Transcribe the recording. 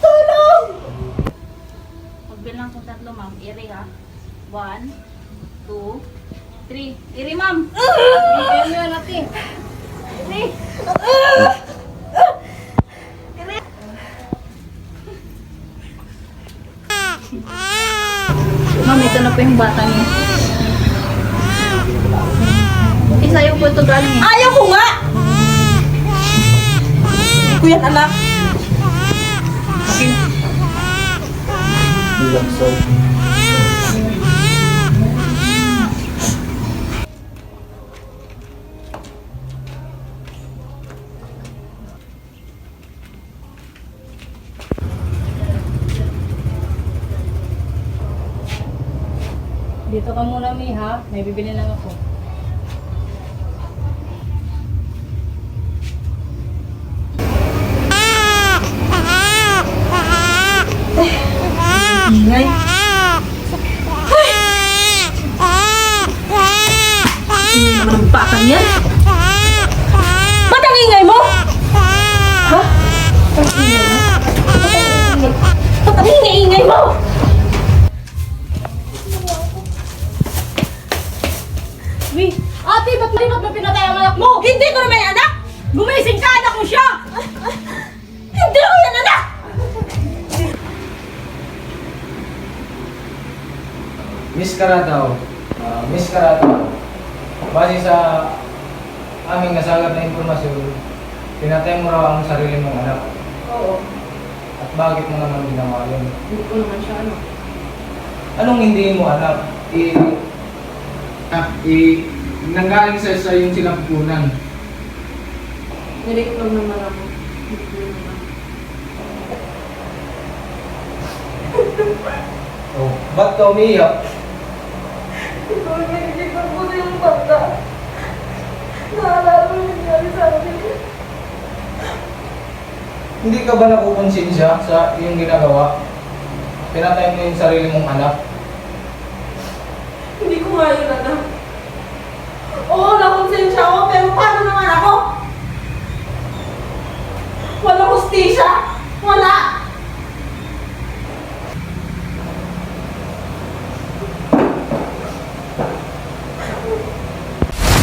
Tulong! Pagbilang ko 3, ma'am. Iri ha. 1, 2, 3. Iri, ma'am. Iri mo yan natin. Iri. Ma'am, ito na po yung bata niyo. Isayo po ito galing. Ayaw ko nga! Hindi ko yan anak. Bilang so. Dito ka muna, Mi, ha? May bibili lang ako. Ingay. Ingay naman ang batang yan. Ba't ang ingay mo? Ha? Ba't ang ingay mo? Ba't ang ingay mo? Mi! Ate, ba't mo pinatay ang anak mo? Hindi ko naman yan anak! Gumising ka, anak mo siya! Hindi ko yan anak! Miss Carataw, base sa aming nasagat na impormasyon, pinatay mo raw ang sarili mong anak. Oo. At bakit mo naman ginawa yun? Hindi ko naman siya, ano? Anong hindi mo anak? Nanggaling sa yung sinapupunan. Nilike lang naman ako. Hindi ko naman. Oh, ba't ka umiiyak? Ito ang nililigtan ko na yung bata. Naalala mo yung nangyari sa akin. Hindi ka ba nakukonsensya sa iyong ginagawa? Pinatay mo yung sarili mong anak. Hindi ko nga yun anak. Oo, nakonsensya ako, pero paano naman ako? Walang hustisya!